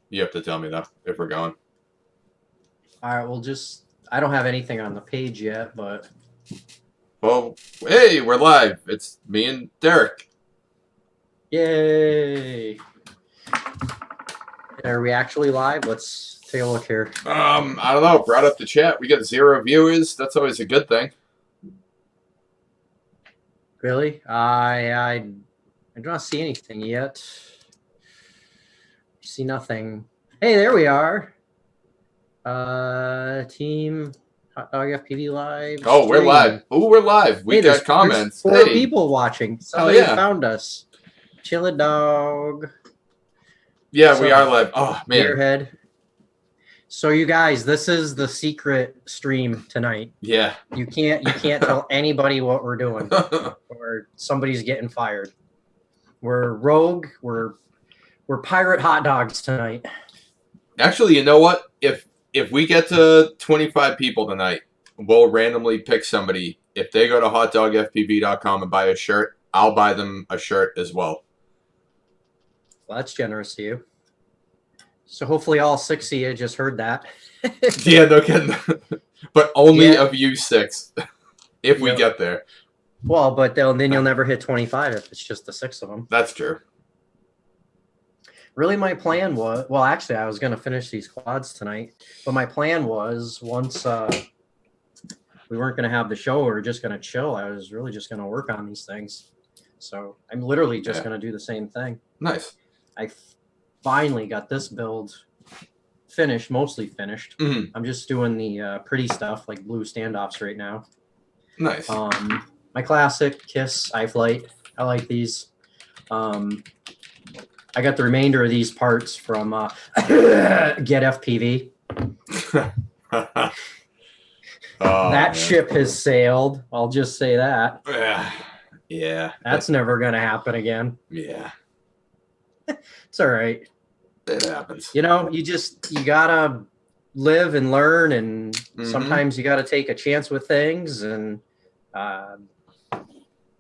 You have to tell me though if we're going. All right, we'll just. I don't have anything on the page yet, but Well, hey, we're live. It's me and Derek. yay! Are we actually live? Let's take a look here. I don't know. Brought up the chat. We got 0 viewers. That's always a good thing. Really? I do not see anything yet. See nothing. Hey, there we are. Team Hot Dog FPV live. Oh, we're live. Oh, we're live. We Hey, got there's comments. 4 Hey, people watching. hell Somebody yeah. found us. Chill it, dog. Yeah, we are live. Oh man. Gearhead. So you guys, this is the secret stream tonight. Yeah. You can't tell anybody what we're doing, or somebody's getting fired. We're rogue. We're pirate hot dogs tonight. Actually, you know what? If we get to 25 people tonight, we'll randomly pick somebody. If they go to HotDogFPV.com and buy a shirt, I'll buy them a shirt as well. Well, that's generous of you. So hopefully all 6 of you just heard that. Yeah, no kidding. But only of you 6, if we get there. Well, but then you'll never hit 25 if it's just the 6 of them. That's true. Really, my plan was, well, actually, I was going to finish these quads tonight, but my plan was once we weren't going to have the show, we were just going to chill. I was really just going to work on these things. So I'm literally just going to do the same thing. Nice. I finally got this build finished, mostly finished. Mm-hmm. I'm just doing the pretty stuff like blue standoffs right now. Nice. My classic KISS iFlight. I like these. I got the remainder of these parts from Get FPV. That ship has sailed. I'll just say that. Yeah. That's never going to happen again. Yeah. It's all right. It happens. You know, you got to live and learn, and sometimes you got to take a chance with things. And,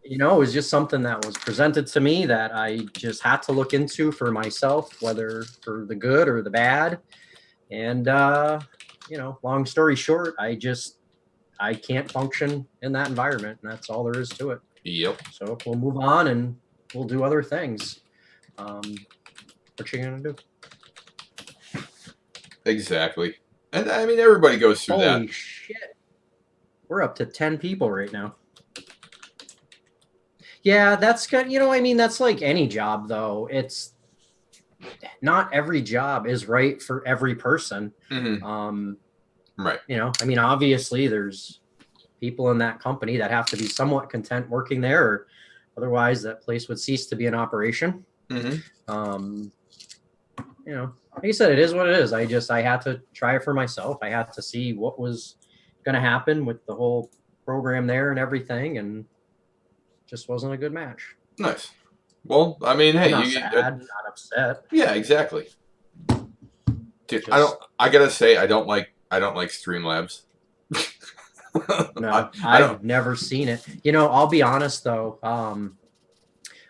you know, it was just something that was presented to me that I just had to look into for myself, whether for the good or the bad. And, you know, long story short, I can't function in that environment, and that's all there is to it. Yep. So we'll move on and we'll do other things. What you gonna do? Exactly. And I mean, everybody goes through that. Holy shit. We're up to 10 people right now. Yeah, that's good. You know, I mean, that's like any job, though. It's not every job is right for every person. Right. You know, I mean, obviously there's people in that company that have to be somewhat content working there, or otherwise that place would cease to be in operation. You know, like I said, it is what it is. I had to try it for myself. I had to see what was going to happen with the whole program there and everything, and just wasn't a good match. Nice. Well, I mean, hey, not sad, not upset. Yeah, exactly. Dude, I gotta say, I don't like Streamlabs. No, I've never seen it. You know, I'll be honest though.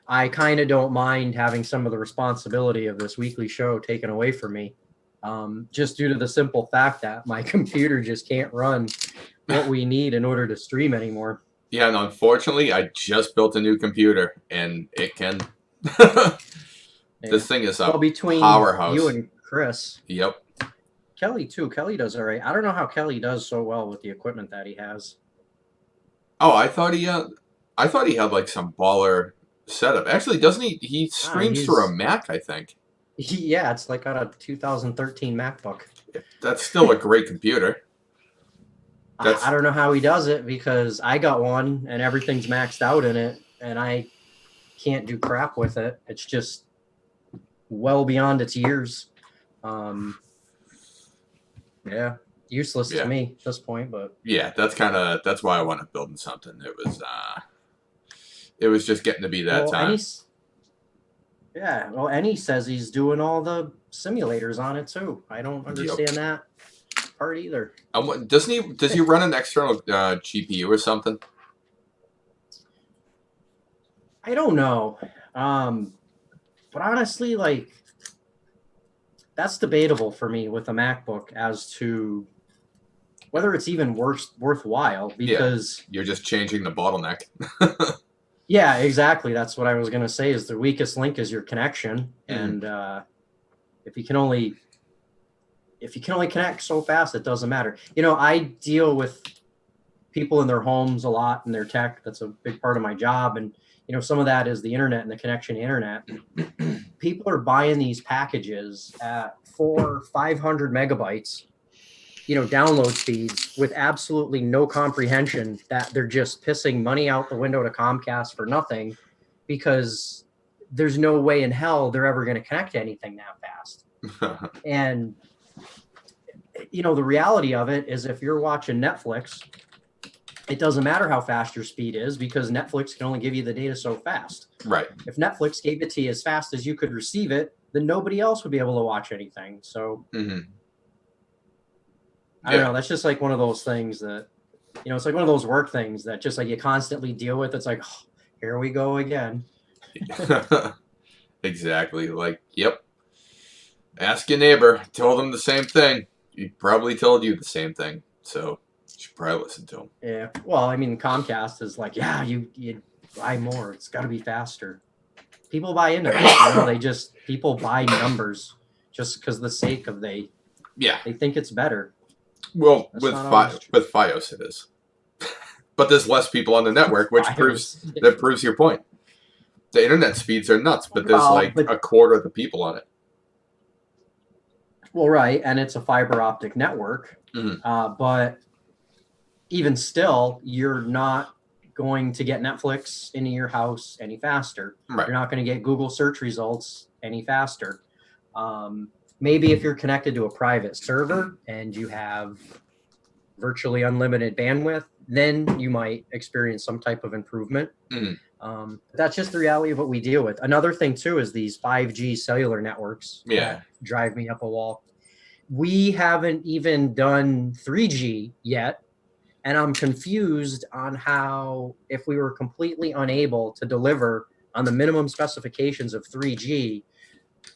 I kind of don't mind having some of the responsibility of this weekly show taken away from me, just due to the simple fact that my computer just can't run what we need in order to stream anymore. Yeah, and unfortunately, I just built a new computer, and it can. This thing is a powerhouse. You and Chris. Yep. Kelly too. Kelly does all right. I don't know how Kelly does so well with the equipment that he has. Oh, I thought he had like some baller setup. Actually, doesn't he? He streams through a Mac, I think. Yeah, it's like on a 2013 MacBook. That's still a great computer. I don't know how he does it, because I got one and everything's maxed out in it, and I can't do crap with it. It's just well beyond its years. Yeah, useless to me at this point. But yeah, that's why I wanted to build something. It was just getting to be that time. And he says he's doing all the simulators on it too. I don't understand that part either. Does he run an external GPU or something? I don't know. But honestly, like, that's debatable for me with a MacBook as to whether it's even worthwhile, because you're just changing the bottleneck. yeah, exactly. That's what I was going to say, is the weakest link is your connection. And if you can only connect so fast, it doesn't matter. I deal with people in their homes a lot and their tech. That's a big part of my job. And, some of that is the internet and the connection to internet. People are buying these packages at 500 megabytes, download speeds with absolutely no comprehension, that they're just pissing money out the window to Comcast for nothing, because there's no way in hell they're ever going to connect to anything that fast. And, the reality of it is, if you're watching Netflix, it doesn't matter how fast your speed is, because Netflix can only give you the data so fast. Right. If Netflix gave it to you as fast as you could receive it, then nobody else would be able to watch anything. So I don't know. That's just like one of those things that, it's like one of those work things that just like you constantly deal with. It's like, oh, here we go again. Exactly. Like, yep. Ask your neighbor. Told them the same thing. He probably told you the same thing. So you should probably listen to him. Yeah. Well, I mean, Comcast is like, yeah, you buy more. It's got to be faster. People buy into it. People buy numbers just because the sake of they think it's better. Well, with Fios it is. But there's less people on the network, which proves your point. The internet speeds are nuts, but there's a quarter of the people on it. Well, right, and it's a fiber optic network. But even still, you're not going to get Netflix into your house any faster. Right. You're not going to get Google search results any faster. Maybe if you're connected to a private server and you have virtually unlimited bandwidth, then you might experience some type of improvement. That's just the reality of what we deal with. Another thing too is these 5G cellular networks that drive me up a wall. We haven't even done 3G yet, and I'm confused on how, if we were completely unable to deliver on the minimum specifications of 3G,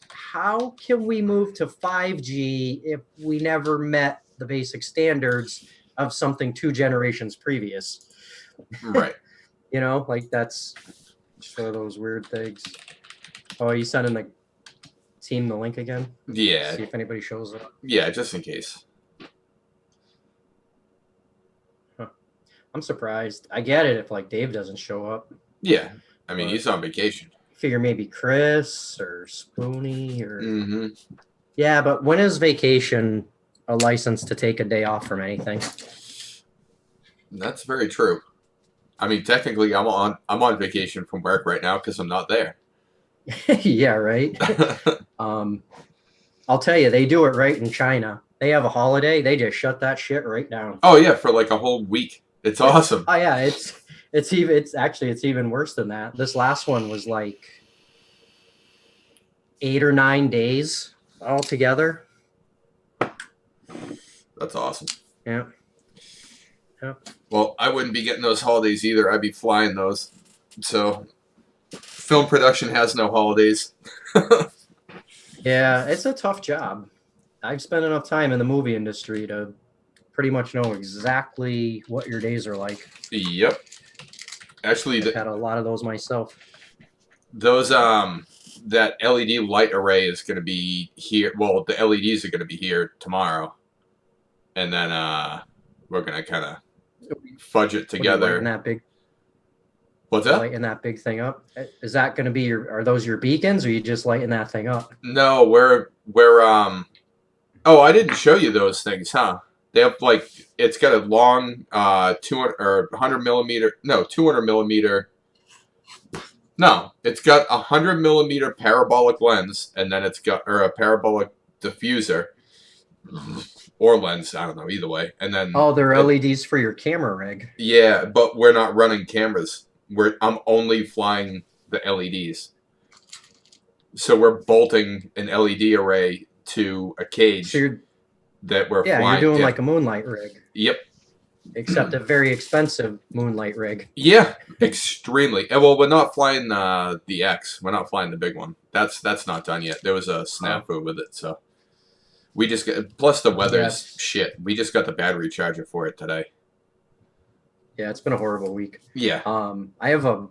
how can we move to 5G if we never met the basic standards of something 2 generations previous? Right. That's just one of those weird things. Oh, you sending the team the link again? Yeah. See if anybody shows up. Yeah, just in case. I'm surprised. I get it if Dave doesn't show up. Yeah. I mean, he's on vacation. Figure maybe Chris or Spoonie or yeah, but when is vacation a license to take a day off from anything? That's very true. I mean, technically, I'm on vacation from work right now because I'm not there. Yeah, right. I'll tell you, they do it right in China. They have a holiday, they just shut that shit right down. Oh yeah, for a whole week. It's awesome. Oh yeah, it's even worse than that. This last one was 8 or 9 days altogether. That's awesome. Yeah. Well, I wouldn't be getting those holidays either. I'd be flying those. So, film production has no holidays. Yeah, it's a tough job. I've spent enough time in the movie industry to pretty much know exactly what your days are like. Yep. Actually, I've had a lot of those myself. Those that LED light array is going to be here. Well, the LEDs are going to be here tomorrow, and then we're going to kind of fudge it together. Lighting that big. What's that? Lighting that big thing up. Is that going to be are those your beacons, or are you just lighting that thing up? No, we're oh, I didn't show you those things, huh? They have it's got a long 200 or 100 millimeter. No, 200 millimeter. No, it's got a 100 millimeter parabolic lens, and then it's got a parabolic diffuser or lens. I don't know, either way. And then they're LEDs for your camera rig. Yeah, but we're not running cameras. I'm only flying the LEDs. So we're bolting an LED array to a cage that we're flying. Yeah, you're doing like a moonlight rig. Yep. Except a very expensive moonlight rig. Yeah, extremely. Well, we're not flying the X. We're not flying the big one. That's not done yet. There was a snafu with it, so. We just got, plus the weather's Yes. shit. We just got the battery charger for it today. Yeah, it's been a horrible week. Yeah. I have a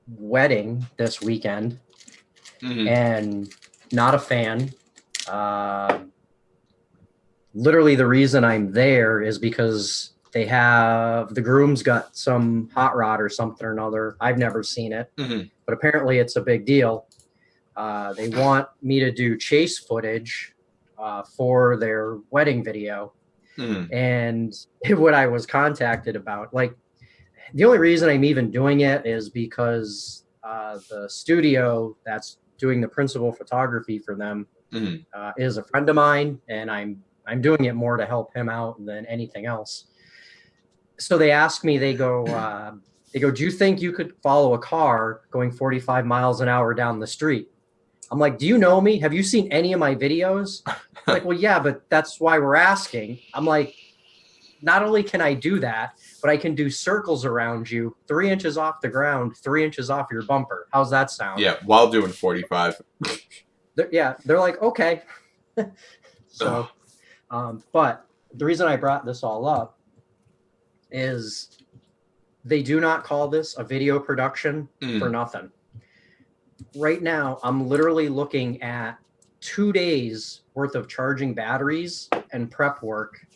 wedding this weekend, and not a fan. Literally, the reason I'm there is because the groom's got some hot rod or something or another. I've never seen it, but apparently it's a big deal. They want me to do chase footage for their wedding video. And what I was contacted about, like, the only reason I'm even doing it is because the studio that's doing the principal photography for them is a friend of mine, and I'm doing it more to help him out than anything else. So they asked me, they go, do you think you could follow a car going 45 miles an hour down the street? I'm like, do you know me? Have you seen any of my videos? Like, well, yeah, but that's why we're asking. I'm like, not only can I do that, but I can do circles around you 3 inches off the ground, 3 inches off your bumper. How's that sound? Yeah, while doing 45. They're like, okay. So, but the reason I brought this all up is they do not call this a video production for nothing. Right now, I'm literally looking at 2 days worth of charging batteries and prep work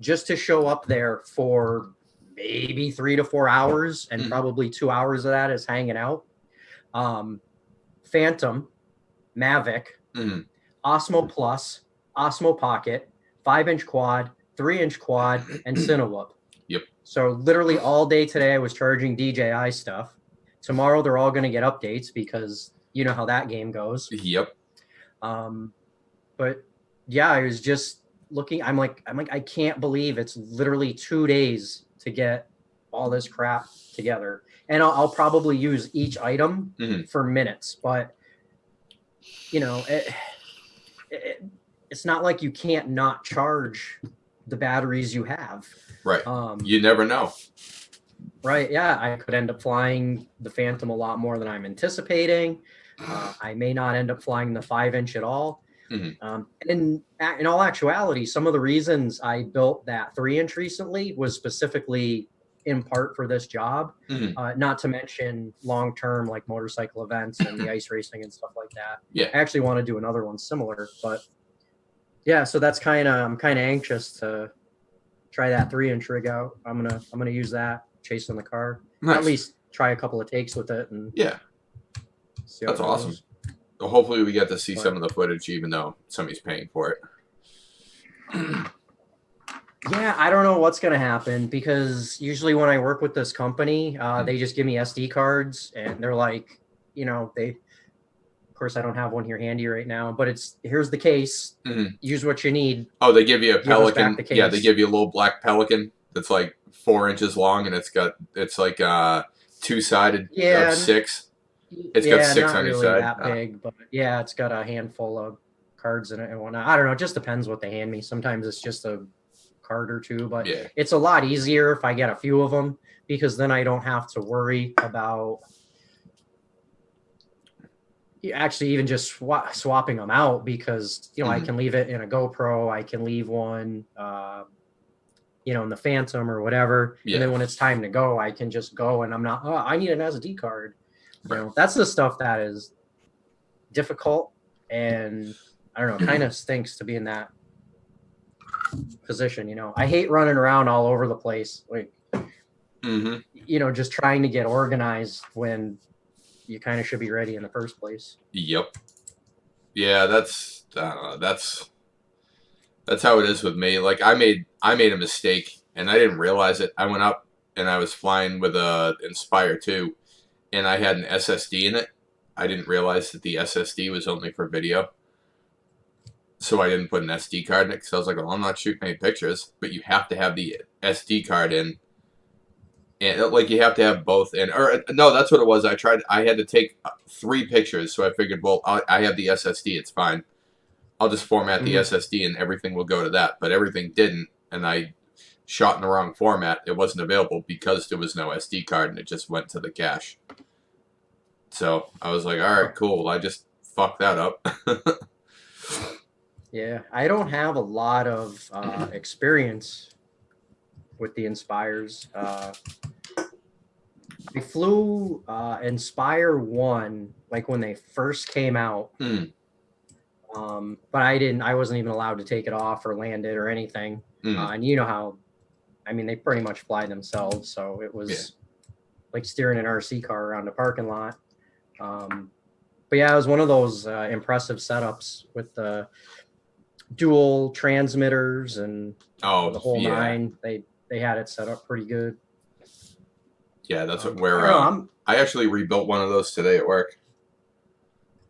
just to show up there for maybe 3 to 4 hours, and probably 2 hours of that is hanging out. Phantom, Mavic, Osmo Plus, Osmo Pocket, 5-inch quad, 3-inch quad, and Cinewhoop. Yep. So literally all day today I was charging DJI stuff. Tomorrow they're all going to get updates because you know how that game goes. Yep. But yeah, I was just looking. I'm like, I can't believe it's literally 2 days to get all this crap together. And I'll probably use each item for minutes, but you know, it's not like you can't not charge the batteries you have. Right. You never know. Right. Yeah. I could end up flying the Phantom a lot more than I'm anticipating. I may not end up flying the 5-inch at all. And in all actuality, some of the reasons I built that 3-inch recently was specifically in part for this job, not to mention long-term like motorcycle events and the ice racing and stuff like that. Yeah. I actually want to do another one similar, but yeah, so that's I'm kind of anxious to try that 3-inch rig out. I'm gonna use that chasing the car. Nice. At least try a couple of takes with it, and see how that's it awesome. goes. Well, hopefully we get to see some of the footage, even though somebody's paying for it. Yeah, I don't know what's gonna happen, because usually when I work with this company, they just give me SD cards, and they're like, you know, of course I don't have one here handy right now, but here's the case. Use what you need. Oh, they give you a Pelican. The Yeah, they give you a little black Pelican that's like 4 inches long, and it's like 2-sided of 6. It's got 6 on each side. That big, but yeah, it's got a handful of cards in it and whatnot. I don't know. It just depends what they hand me. Sometimes it's just a card or two, but it's a lot easier if I get a few of them, because then I don't have to worry about actually even just swapping them out, because you know I can leave it in a GoPro, I can leave one you know, in the Phantom or whatever, and then when it's time to go, I can just go, and I'm not, I need an SD card. You know, that's the stuff that is difficult, and I don't know, kind of stinks to be in that position. You know, I hate running around all over the place, like you know, just trying to get organized when you kind of should be ready in the first place. Yep. Yeah, that's how it is with me. Like I made a mistake, and I didn't realize it. I went up and I was flying with a Inspire 2, and I had an SSD in it. I didn't realize that the SSD was only for video. So I didn't put an SD card in it, because I was like, well, I'm not shooting any pictures. But you have to have the SD card in. And like you have to have both in. Or no, that's what it was. I had to take 3 pictures. So I figured, well, I have the SSD. It's fine. I'll just format the SSD and everything will go to that. But everything didn't. And I shot in the wrong format. It wasn't available because there was no SD card, and it just went to the cache. So I was like, all right, cool. I just fucked that up. Yeah, I don't have a lot of experience with the Inspires. I flew Inspire 1 like when they first came out. Mm. But I wasn't even allowed to take it off or land it or anything. Mm. And you know how, I mean, they pretty much fly themselves. So it was like steering an RC car around a parking lot. But yeah, it was one of those impressive setups with the dual transmitters and Oh, the whole yeah. nine. They had it set up pretty good. Yeah, that's I where don't know, I actually rebuilt one of those today at work.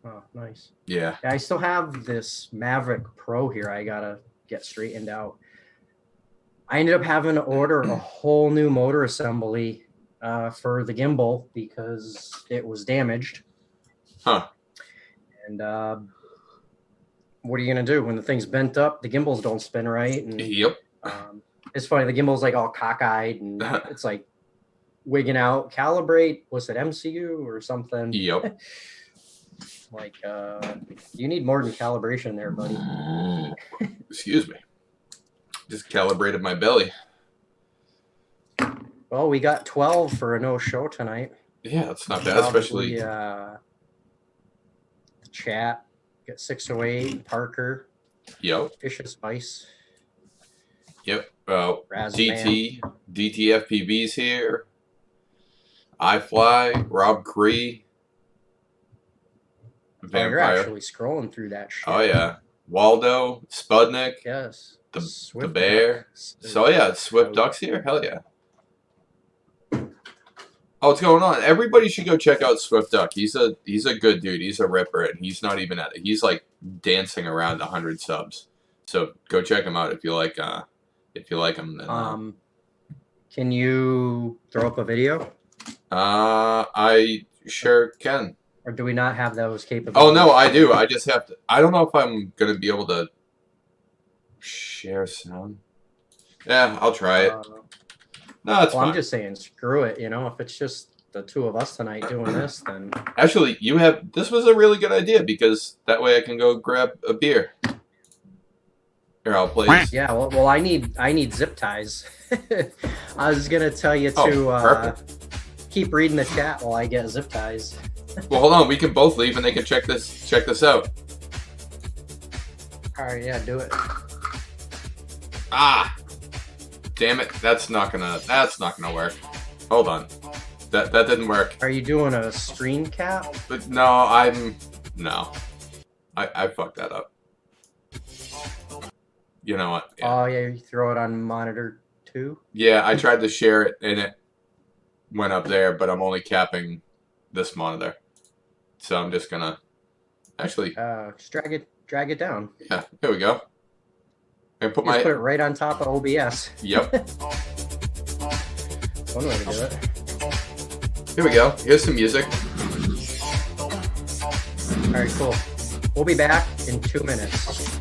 oh, nice. Yeah. I still have this Maverick Pro here. I gotta get straightened out. I ended up having to order a whole new motor assembly for the gimbal because it was damaged. Huh. And what are you gonna do when the thing's bent up? The gimbals don't spin right. And Yep. it's funny. The gimbal's like all cockeyed and it's like wigging out. Calibrate. Was it MCU or something? Yep. Like you need more than calibration there, buddy. Excuse me. Just calibrated my belly. Well, we got 12 for a no show tonight. Yeah, that's not bad, especially the chat. Got 608, Parker. Yep. Fish and Spice. Yep. DT. DTFPV's here. iFly, Rob Cree. Vampire. Oh, you're actually scrolling through that shit. Oh yeah. Waldo, Spudnik. Yes. The bear. So yeah, Swift Duck's here. Hell yeah. Oh, what's going on? Everybody should go check out Swift Duck. He's a good dude. He's a ripper, and he's not even at it. He's like dancing around 100 subs. So go check him out if you like him. Then, can you throw up a video? I sure can. Or do we not have those capabilities? Oh no, I do. I just have to. I don't know if I'm gonna be able to share sound. Yeah, I'll try it. No, it's fine. I'm just saying, screw it. You know, if it's just the two of us tonight doing this, then actually, this was a really good idea because that way I can go grab a beer. Here, I'll play this. Yeah, well, I need zip ties. I was gonna tell you to keep reading the chat while I get zip ties. Well, hold on. We can both leave, and they can check this out. All right, yeah, do it. Ah, damn it! That's not gonna work. Hold on. That didn't work. Are you doing a screen cap? But no, I fucked that up. You know what? Yeah. Oh yeah, you throw it on monitor 2. Yeah, I tried to share it, and it went up there, but I'm only capping this monitor. So I'm just gonna actually just drag it down. Yeah, here we go. And put put it right on top of OBS. Yep. One way to do it. Here we go. Here's some music. All right, cool. We'll be back in 2 minutes.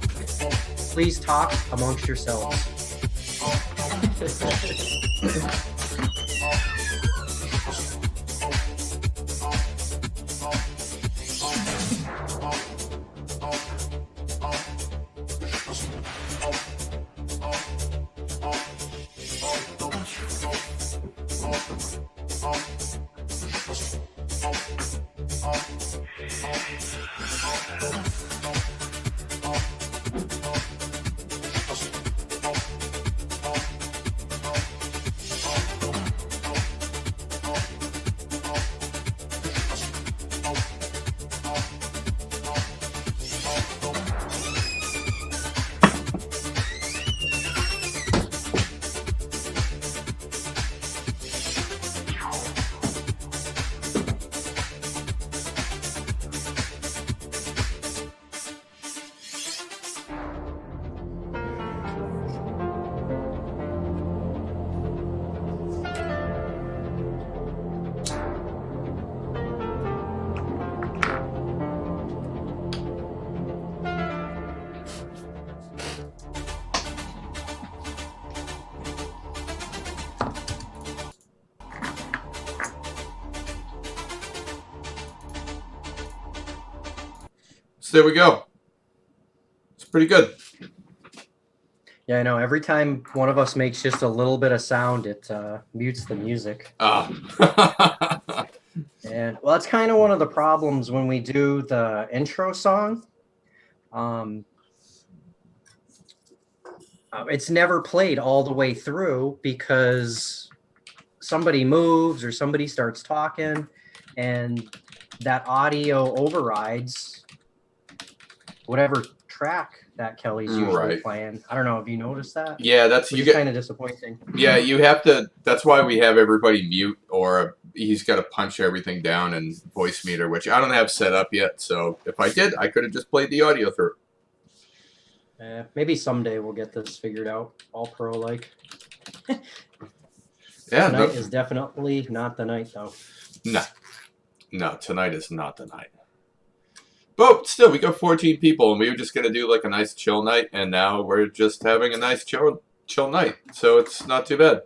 Please talk amongst yourselves. So there we go. pretty good. Yeah, I know. Every time one of us makes just a little bit of sound, it mutes the music. Oh. And well, that's kind of one of the problems when we do the intro song. It's never played all the way through because somebody moves or somebody starts talking, and that audio overrides whatever track that Kelly's usually Right. playing. I don't know. Have you noticed that? Yeah, that's Which you is get. kind of disappointing. Yeah, you have to. That's why we have everybody mute, or he's got to punch everything down in voice meter, which I don't have set up yet. So if I did, I could have just played the audio through. Maybe someday we'll get this figured out, all pro like. Yeah, Tonight is definitely not the night, though. No, tonight is not the night. But still, we got 14 people, and we were just gonna do like a nice chill night, and now we're just having a nice chill night. So it's not too bad.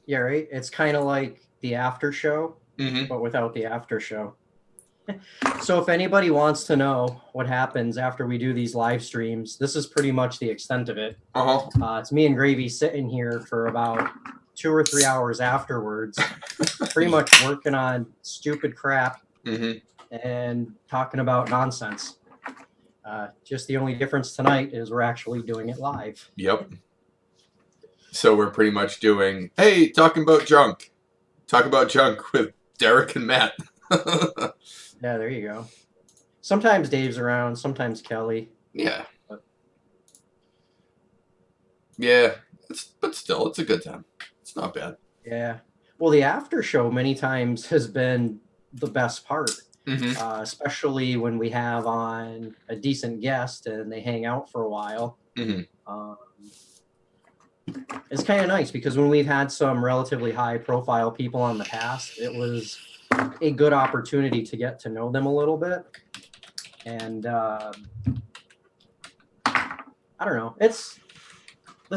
Yeah, right. It's kind of like the after show, Mm-hmm. but without the after show. So if anybody wants to know what happens after we do these live streams, this is pretty much the extent of it. It's me and Gravy sitting here for about 2 or 3 hours afterwards, pretty much working on stupid crap and talking about nonsense. Just the only difference tonight is we're actually doing it live. Yep. So we're pretty much doing, hey, talking about junk. Talk about junk with Derek and Matt. Yeah, there you go. Sometimes Dave's around, sometimes Kelly. Yeah. Yeah, but still, it's a good time. It's not bad. Yeah. Well, the after show many times has been the best part, especially when we have on a decent guest and they hang out for a while. It's kind of nice because when we've had some relatively high profile people on the past, it was a good opportunity to get to know them a little bit. And I don't know, this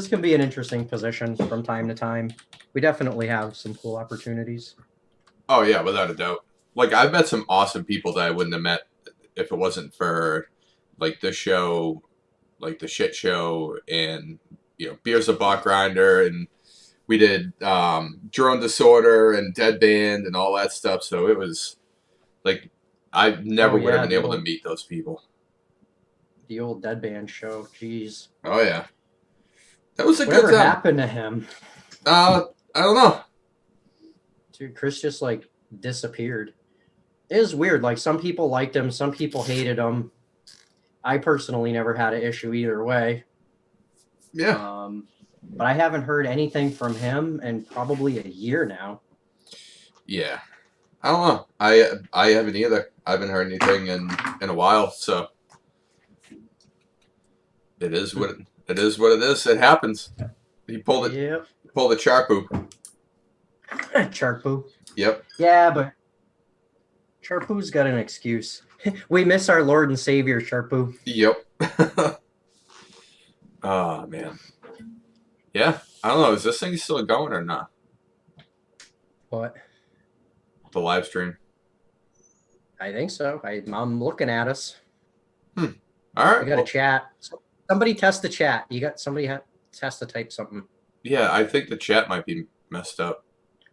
can be an interesting position from time to time. We definitely have some cool opportunities. Oh yeah, without a doubt. Like I've met some awesome people that I wouldn't have met if it wasn't for like the show, like the shit show, and Beer's a Bot Grinder, and we did Drone Disorder and Dead Band and all that stuff. So it was like I never would have been able to meet those people. The old Dead Band show, jeez. Oh yeah, that was a good time. Whatever happened to him? I don't know. Dude, Chris just like disappeared. It was weird. Like some people liked him, some people hated him. I personally never had an issue either way. Yeah. But I haven't heard anything from him in probably a year now. Yeah. I don't know. I haven't either. I haven't heard anything in a while, so it is what it is. What it is. It happens. He pulled it. Yep. Pulled the Charpoo. Charpoo. Yep. Yeah, but Charpoo's got an excuse. We miss our Lord and Savior, Charpoo. Yep. Oh, man. Yeah. I don't know. Is this thing still going or not? What? The live stream. I think so. I'm looking at us. All right. We got a chat. Somebody test the chat. Somebody has to type something. Yeah, I think the chat might be messed up.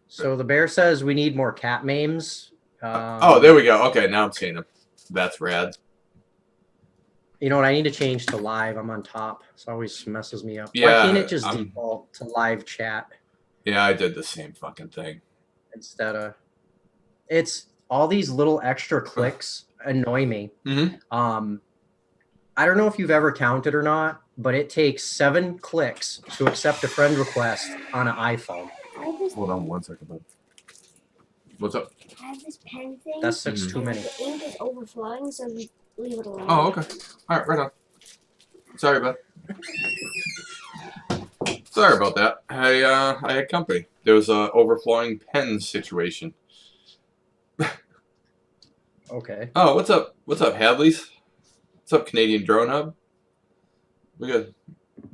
So the bear says we need more cat memes. Oh, there we go. Okay, now I'm seeing them. That's rad. You know what? I need to change to live. I'm on top. It always messes me up. Yeah, why can't it just default to live chat? Yeah, I did the same fucking thing. Instead of... It's all these little extra clicks annoy me. I don't know if you've ever counted or not, but it takes 7 clicks to accept a friend request on an iPhone. Hold on 1 second, bud. What's up? I have this pen thing. That's 6 too many. The ink is overflowing, so we leave it alone. Oh, okay. All right, right on. Sorry, bud. Sorry about that. I had company. There was a overflowing pen situation. Okay. Oh, what's up? What's up, Hadley's? What's up, Canadian Drone Hub? We got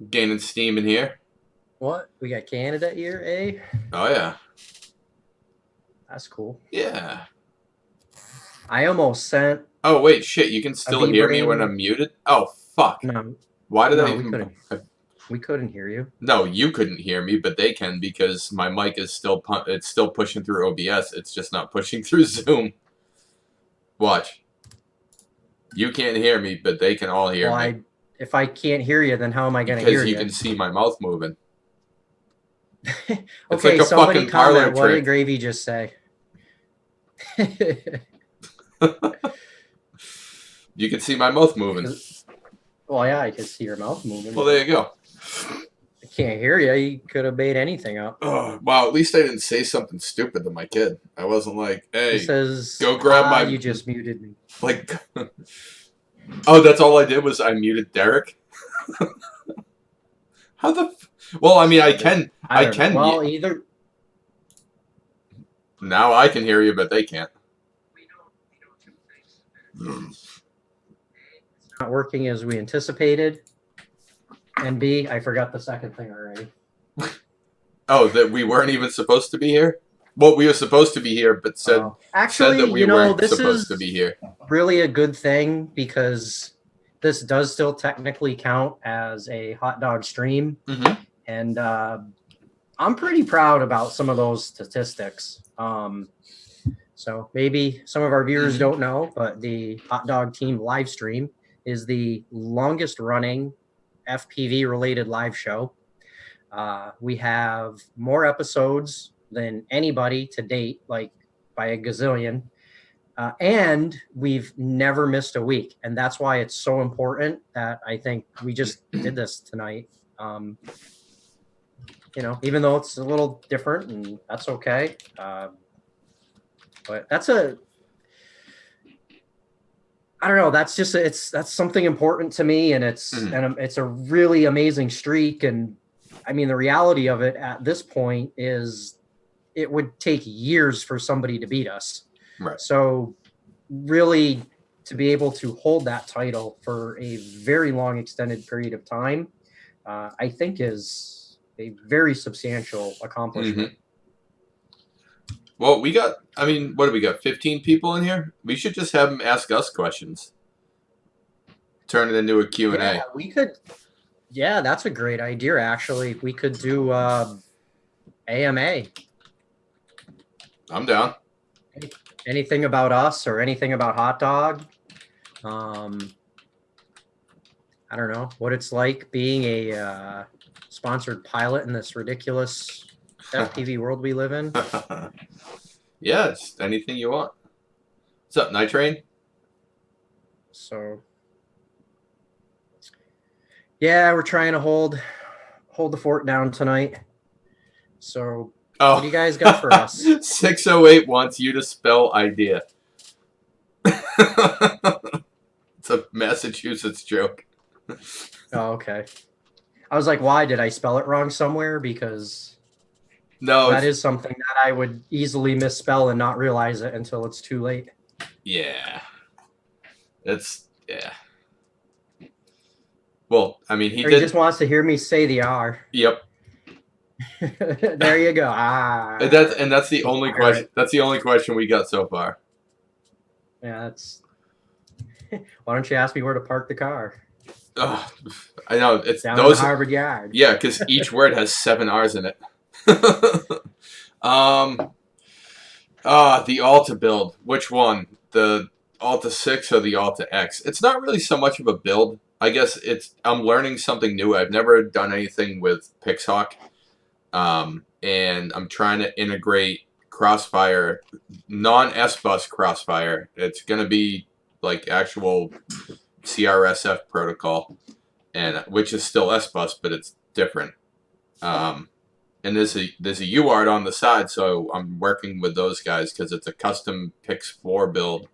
gaining steam in here. What? We got Canada here, eh? Oh, yeah. That's cool. Yeah. I almost sent... Oh, wait, shit. You can still hear me when I'm muted? Oh, fuck. Fuck. No, Why did I no, even... we couldn't hear you. No, you couldn't hear me, but they can because my mic is still it's still pushing through OBS. It's just not pushing through Zoom. Watch. You can't hear me, but they can all hear Well, me. if I can't hear you, then how am I going to hear Because you you? can see my mouth moving. It's Okay, like a somebody fucking parlor comment. What did trick. Gravy just say? You can see my mouth moving. Well, yeah, I could see your mouth moving. Well, there you go. I can't hear you. You could have made anything up. Oh, wow, at least I didn't say something stupid to my kid. I wasn't like, hey, He says, go grab my... You just muted me. Like, oh, that's all I did was I muted Derek? How the... Well, I mean, I can... Well, either... Now I can hear you, but they can't. Not working as we anticipated. And B, I forgot the second thing already. Oh, that we weren't even supposed to be here? Well, we were supposed to be here, but said actually, that we weren't this supposed is to be here. really a good thing because this does still technically count as a hot dog stream. Mm-hmm. And I'm pretty proud about some of those statistics. So maybe some of our viewers don't know, but the Hot Dog Team live stream is the longest running FPV related live show. We have more episodes than anybody to date, like by a gazillion. And we've never missed a week. And that's why it's so important that I think we just did this tonight. You know, even though it's a little different, and that's okay. But that's I don't know. That's just that's something important to me, and it's a really amazing streak. And I mean, the reality of it at this point is, it would take years for somebody to beat us. Right. So, really, to be able to hold that title for a very long, extended period of time, I think is a very substantial accomplishment. Mm-hmm. Well, we got, I mean, what do we got? 15 people in here? We should just have them ask us questions. Turn it into a Q&A. Yeah, we could. Yeah, that's a great idea, actually. We could do AMA. I'm down. Anything about us or anything about Hot Dog. I don't know what it's like being a sponsored pilot in this ridiculous FPV world we live in. Yeah, it's anything you want. What's up, Night Train? So, yeah, we're trying to hold the fort down tonight. So, what do you guys got for us? 608 wants you to spell idea. It's a Massachusetts joke. Oh, okay. I was like, why did I spell it wrong somewhere? Because no, that is something that I would easily misspell and not realize it until it's too late. Yeah. Yeah. Well, I mean, he just wants to hear me say the R. Yep. There you go. That's the only question. That's the only question we got so far. Yeah, that's. Why don't you ask me where to park the car? I know it's down in Harvard Yard. Yeah, because each word has 7 R's in it. The Alta build. Which one? The Alta 6 or the Alta X? It's not really so much of a build. I guess I'm learning something new. I've never done anything with Pixhawk. And I'm trying to integrate Crossfire, non-S-Bus Crossfire. It's going to be like actual CRSF protocol, and which is still S-Bus, but it's different. And there's a UART on the side, so I'm working with those guys because it's a custom Pix4 build,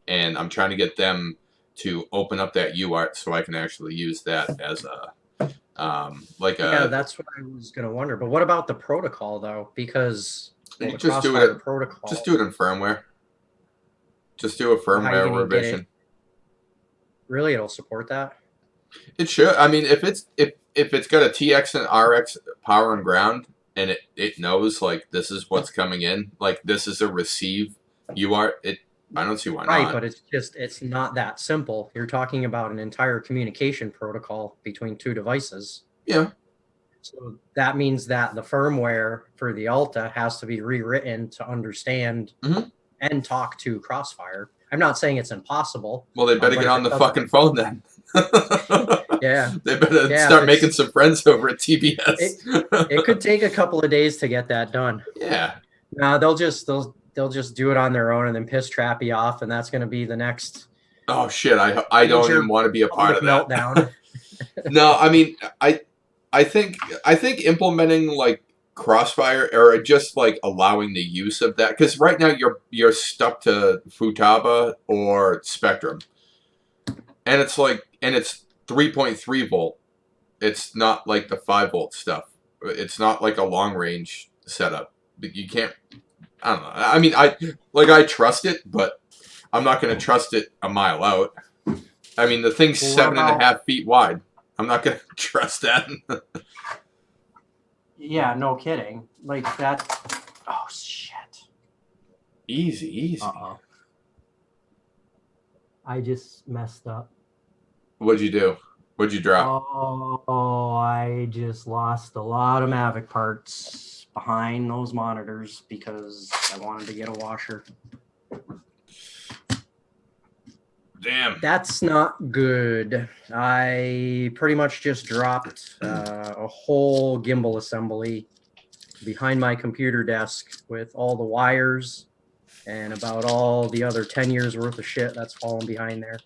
and I'm trying to get them to open up that UART so I can actually use that as a that's what I was gonna wonder. But what about the protocol though? Because you just do it. Protocol. Just do it in firmware. Just do a firmware revision. Really, it'll support that? It should. I mean, if it's got a TX and RX power and ground, and it knows like this is what's coming in, like this is a receive UART, I don't see why Right, not. but it's not that simple. You're talking about an entire communication protocol between two devices. Yeah. So that means that the firmware for the Alta has to be rewritten to understand Mhm. and talk to Crossfire. I'm not saying it's impossible. Well, they better but get if on it the doesn't- fucking phone then. Yeah. They better Yeah, start if making it's- some friends over at TBS. It could take a couple of days to get that done. Yeah. No, they'll just do it on their own and then piss Trappy off, and that's going to be the next Oh shit! I don't major even want to be a part of that. meltdown. No, I mean I think implementing like Crossfire or just like allowing the use of that, because right now you're stuck to Futaba or Spectrum, and it's 3.3 volt. It's not like the 5 volt stuff. It's not like a long range setup. You can't. I don't know. I mean, I trust it, but I'm not going to trust it a mile out. I mean, the thing's Well, what 7.5 feet wide. I'm not going to trust that. Yeah, no kidding. Like that. Oh shit. Easy. Uh-oh. I just messed up. What'd you do? What'd you drop? Oh, I just lost a lot of Mavic parts behind those monitors because I wanted to get a washer. Damn. That's not good. I pretty much just dropped a whole gimbal assembly behind my computer desk with all the wires and about all the other 10 years worth of shit that's fallen behind there.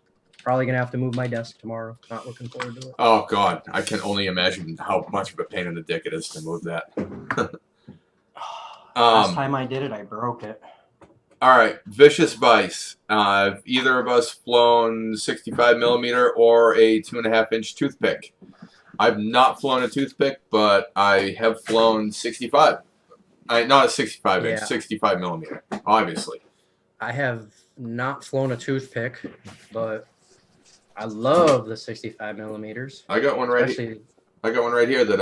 Probably gonna have to move my desk tomorrow. Not looking forward to it. Oh god, I can only imagine how much of a pain in the dick it is to move that. Last time I did it, I broke it. All right, Vicious Vice. Have either of us flown 65 millimeter or a 2.5-inch toothpick? I've not flown a toothpick, but I have flown 65. Not a 65 inch, Yeah. 65 millimeter, obviously. I have not flown a toothpick, but I love the 65 millimeters. I got one right. I got one right here that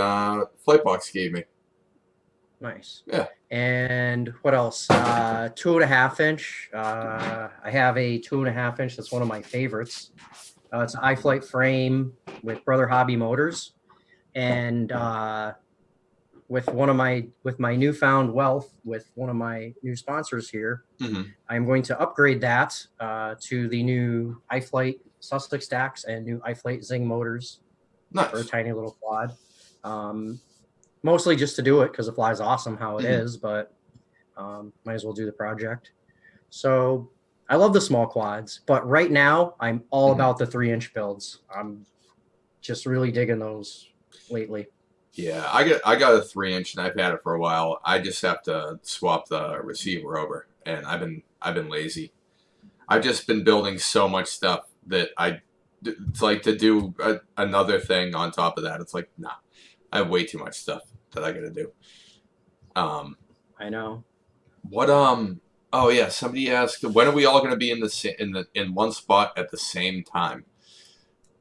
Flightbox gave me. Nice. Yeah. And what else? 2.5 inch. I have a 2.5 inch. That's one of my favorites. It's an iFlight frame with Brother Hobby Motors, and with my newfound wealth with one of my new sponsors here, I'm going to upgrade that to the new iFlight Sussex stacks and new iFlight Zing motors for a tiny little quad. Mostly just to do it because it flies awesome how it is, but might as well do the project. So I love the small quads, but right now I'm all about the 3-inch builds. I'm just really digging those lately. Yeah, I got a 3-inch and I've had it for a while. I just have to swap the receiver over, and I've been lazy. I've just been building so much stuff that it's like to do another thing on top of that. It's like, nah, I have way too much stuff that I got to do. I know. What oh yeah, somebody asked, when are we all going to be in one spot at the same time?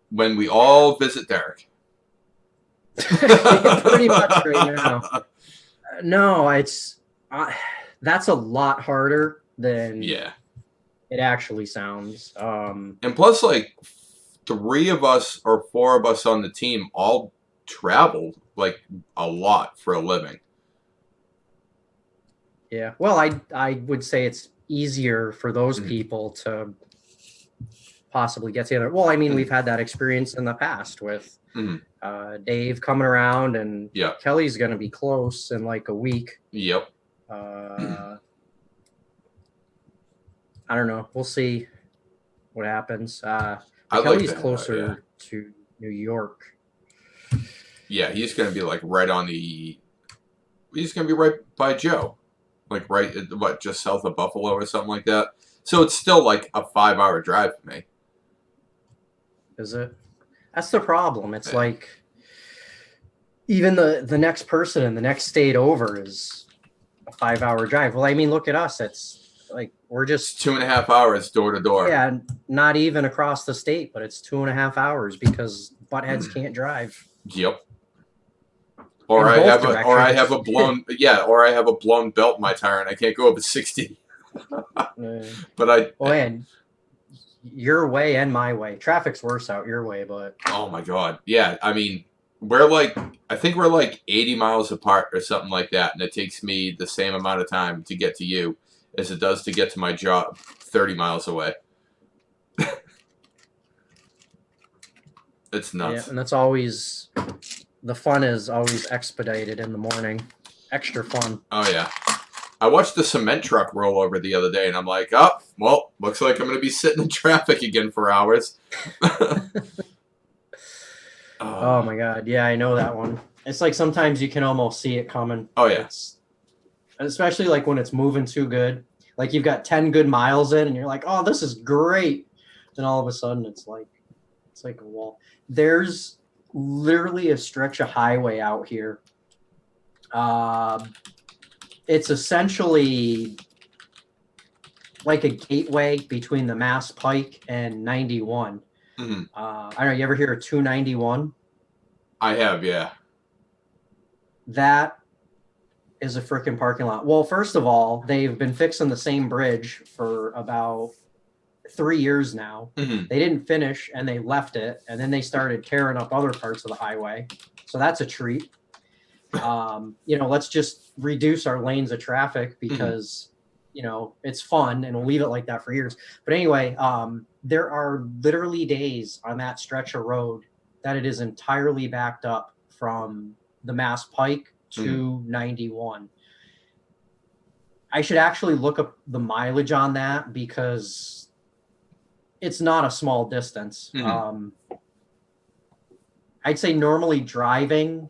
When we all visit Derek. Pretty much right now. No, it's that's a lot harder than it actually sounds. And plus, like 3 of us or 4 of us on the team all travel like a lot for a living. Yeah. Well, I would say it's easier for those people to possibly get together. Well, I mean, we've had that experience in the past with Dave coming around, and Kelly's going to be close in like a week. Yep. I don't know. We'll see what happens. Kelly's closer to New York. Yeah, he's going to be like right on the. He's going to be right by Joe, like right just south of Buffalo or something like that. So it's still like a 5-hour drive for me. Is it? That's the problem. It's like even the next person in the next state over is a 5-hour drive. Well, I mean, look at us. It's like we're just 2.5 hours door to door. Yeah, not even across the state, but it's 2.5 hours because buttheads can't drive. Yep. Or I have a blown belt in my tire and I can't go over 60. But Oh, and your way and my way. Traffic's worse out your way, but oh my God. Yeah. I mean, I think we're like 80 miles apart or something like that. And it takes me the same amount of time to get to you as it does to get to my job 30 miles away. It's yeah, nuts. and that's always the fun is always expedited in the morning. Extra fun. Oh, yeah. I watched the cement truck roll over the other day, and I'm like, oh, well, looks like I'm going to be sitting in traffic again for hours. Oh my God. Yeah, I know that one. It's like sometimes you can almost see it coming. Oh, yeah. Especially like when it's moving too good. Like you've got 10 good miles in and you're like, oh, this is great. Then all of a sudden it's like a wall. There's literally a stretch of highway out here. It's essentially like a gateway between the Mass Pike and 91. Mm-hmm. I don't know, you ever hear of 291? I have, yeah. That is a freaking parking lot. Well, first of all, they've been fixing the same bridge for about 3 years now. Mm-hmm. They didn't finish and they left it, and then they started tearing up other parts of the highway. So that's a treat. Let's just reduce our lanes of traffic because, it's fun and we'll leave it like that for years. But anyway, there are literally days on that stretch of road that it is entirely backed up from the Mass Pike to 91. I should actually look up the mileage on that because it's not a small distance. I'd say normally driving,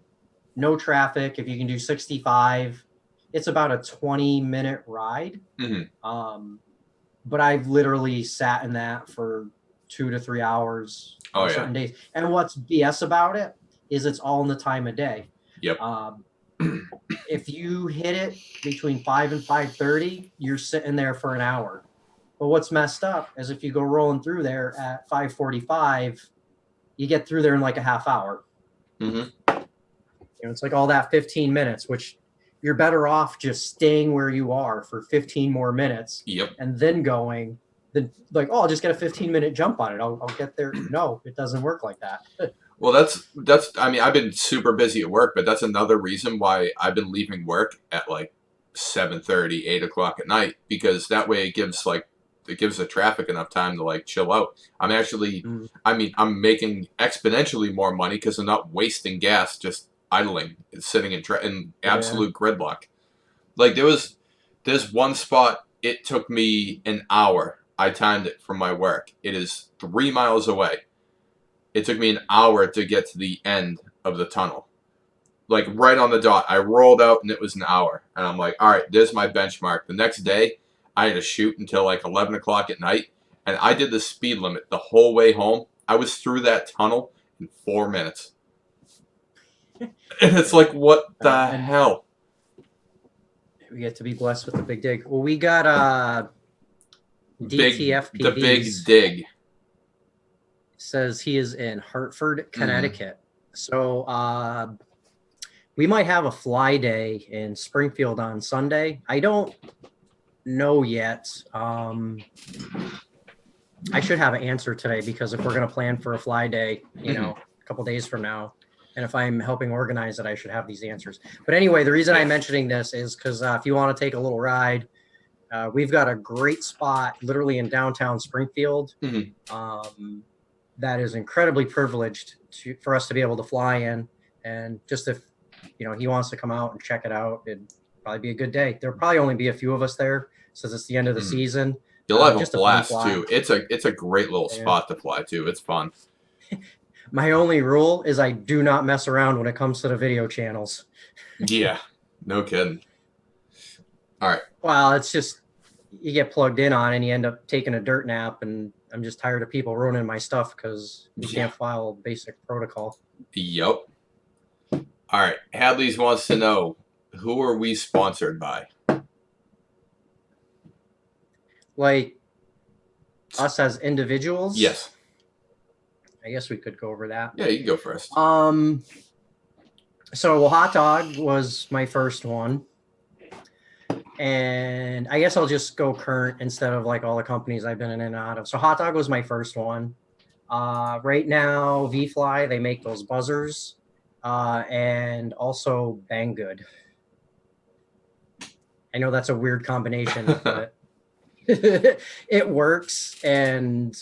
no traffic, if you can do 65, it's about a 20-minute ride. But I've literally sat in that for 2 to 3 hours on certain days. And what's BS about it is it's all in the time of day. Yep. If you hit it between 5 and 5:30, you're sitting there for an hour. But what's messed up is if you go rolling through there at 5:45, you get through there in like a half hour. It's like all that 15 minutes, which you're better off just staying where you are for 15 more minutes. Yep. And then going, then like, oh, I'll just get a 15-minute jump on it. I'll get there. No, it doesn't work like that. Well, I mean, I've been super busy at work, but that's another reason why I've been leaving work at like 7:30, 8 o'clock at night, because that way it gives the traffic enough time to like chill out. I'm actually, I'm making exponentially more money because I'm not wasting gas just idling, sitting in absolute gridlock. Like there's one spot, it took me an hour. I timed it from my work. It is 3 miles away. It took me an hour to get to the end of the tunnel. Like right on the dot. I rolled out and it was an hour. And I'm like, all right, there's my benchmark. The next day, I had to shoot until like 11 o'clock at night. And I did the speed limit the whole way home. I was through that tunnel in 4 minutes. And it's like, what the hell? We get to be blessed with the big dig. Well, we got DTFPVs. The big dig. Says he is in Hartford, Connecticut. So we might have a fly day in Springfield on Sunday. I don't know yet. I should have an answer today because if we're going to plan for a fly day, a couple days from now, and if I'm helping organize it, I should have these answers. But anyway, the reason I'm mentioning this is because if you want to take a little ride, we've got a great spot literally in downtown Springfield. That is incredibly privileged for us to be able to fly in. And just if, he wants to come out and check it out, it'd probably be a good day. There'll probably only be a few of us there since it's the end of the season. You'll have a blast too. It's a great little spot to fly to. It's fun. My only rule is I do not mess around when it comes to the video channels. Yeah, no kidding. All right. Well, it's just you get plugged in on and you end up taking a dirt nap, and I'm just tired of people ruining my stuff because you can't follow basic protocol. Yep. All right. Hadley's wants to know, who are we sponsored by? Like us as individuals? Yes. I guess we could go over that. Yeah, you can go first. So Hot Dog was my first one. And I guess I'll just go current instead of like all the companies I've been in and out of. So Hot Dog was my first one. Right now, V-Fly, they make those buzzers, and also Banggood. I know that's a weird combination, but it works, and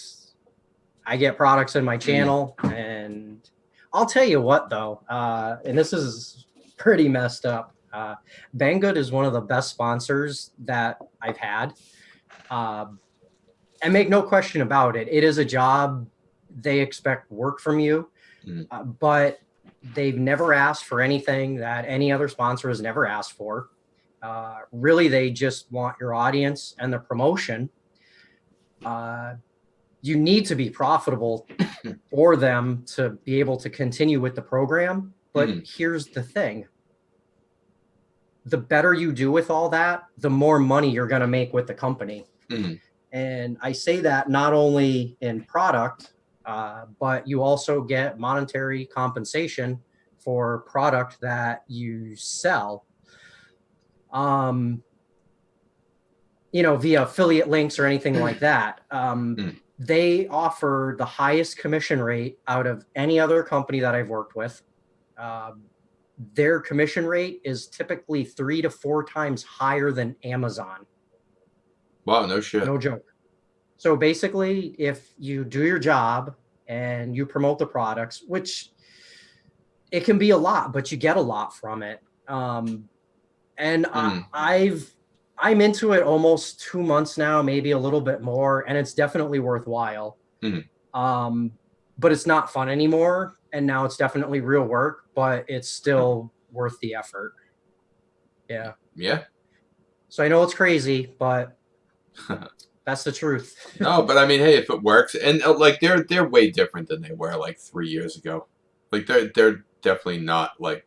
I get products in my channel. And I'll tell you what, though, and this is pretty messed up. Banggood is one of the best sponsors that I've had. And make no question about it, it is a job. They expect work from you, but they've never asked for anything that any other sponsor has never asked for. Really, they just want your audience and the promotion. You need to be profitable for them to be able to continue with the program. But here's the thing. The better you do with all that, the more money you're going to make with the company. And I say that not only in product, but you also get monetary compensation for product that you sell. Via affiliate links or anything like that. They offer the highest commission rate out of any other company that I've worked with. Their commission rate is typically 3 to 4 times higher than Amazon. Wow, no shit. No joke. So basically, if you do your job and you promote the products, which it can be a lot, but you get a lot from it. And I'm into it almost 2 months now, maybe a little bit more, and it's definitely worthwhile. But it's not fun anymore, and now it's definitely real work, but it's still worth the effort. Yeah. Yeah. So I know it's crazy, but that's the truth. No, but I mean, hey, if it works, and like they're way different than they were like 3 years ago. Like they're definitely not like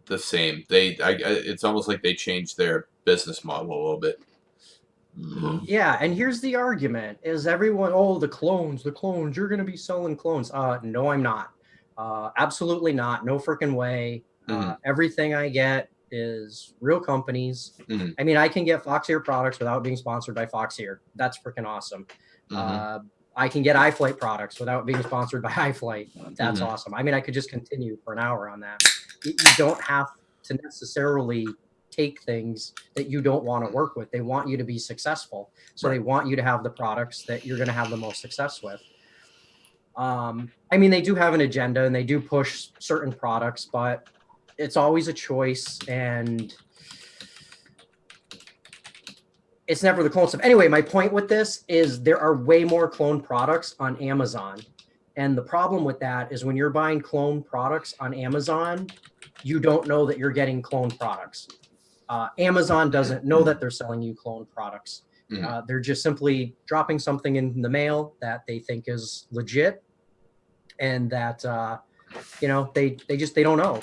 the same. It's almost like they changed their business model a little bit. Yeah, and here's the argument: is everyone, the clones, you're going to be selling clones? No, I'm not. Absolutely not. No freaking way. Everything I get is real companies. I mean, I can get Foxeer products without being sponsored by Foxeer. That's freaking awesome. I can get iFlight products without being sponsored by iFlight. That's awesome. I mean, I could just continue for an hour on that. You don't have to necessarily take things that you don't want to work with. They want you to be successful. So they want you to have the products that you're going to have the most success with. I mean, they do have an agenda and they do push certain products, but it's always a choice, and it's never the clone stuff. Anyway, my point with this is there are way more clone products on Amazon. And the problem with that is when you're buying clone products on Amazon, you don't know that you're getting clone products. Amazon doesn't know that they're selling you clone products. They're just simply dropping something in the mail that they think is legit, and that they don't know.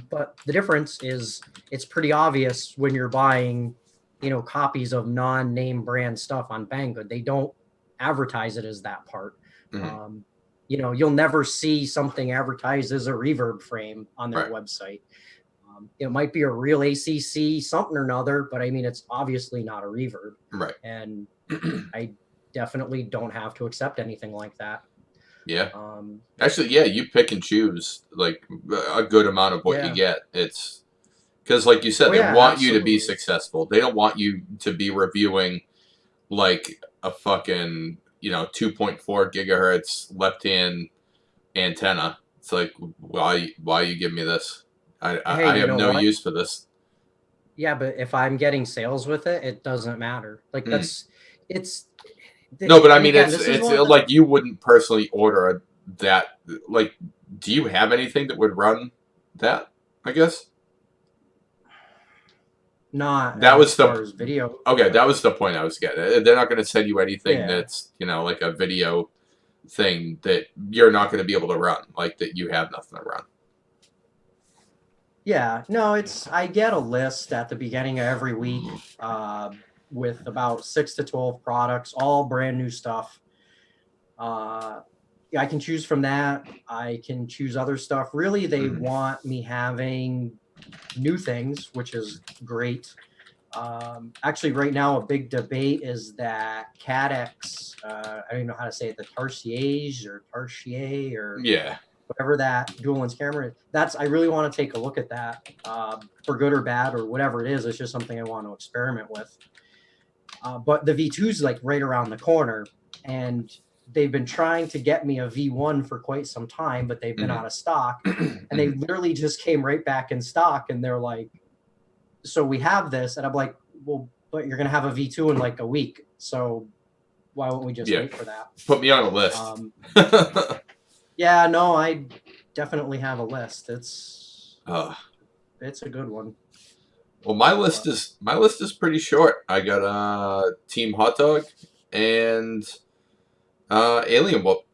But the difference is it's pretty obvious when you're buying copies of non-name brand stuff on Banggood. They don't advertise it as that part. You'll never see something advertised as a reverb frame on their website. It might be a real ACC something or another, but I mean, it's obviously not a reverb. Right. And I definitely don't have to accept anything like that. Yeah. Actually, yeah, you pick and choose like a good amount of what you get. It's because, like you said, they want you to be successful. They don't want you to be reviewing like a fucking 2.4 gigahertz left-hand antenna. It's like, why you give me this? I have no use for this. Yeah, but if I'm getting sales with it, it doesn't matter. Like it's. No, but I mean, it's like you wouldn't personally order that. Like, do you have anything that would run that? I guess. Not that was the video. Okay, that was the point I was getting. They're not going to send you anything that's like a video thing that you're not going to be able to run, like that you have nothing to run. Yeah, no, I get a list at the beginning of every week with about 6 to 12 products, all brand new stuff. I can choose from that. I can choose other stuff. Really, they want me having new things, which is great. Actually, right now, a big debate is that CADX, I don't even know how to say it, the Tarsier or Yeah. whatever that dual lens camera is. I really want to take a look at that for good or bad or whatever it is. It's just something I want to experiment with. But the V2 is like right around the corner, and they've been trying to get me a V1 for quite some time, but they've been out of stock, and they literally just came right back in stock, and they're like, so we have this, and I'm like, well, but you're gonna have a V2 in like a week, so why won't we just wait for that? Put me on a list. Yeah, no, I definitely have a list. It's a good one. Well, my list is pretty short. I got Team Hot Dog and Alien Whoop.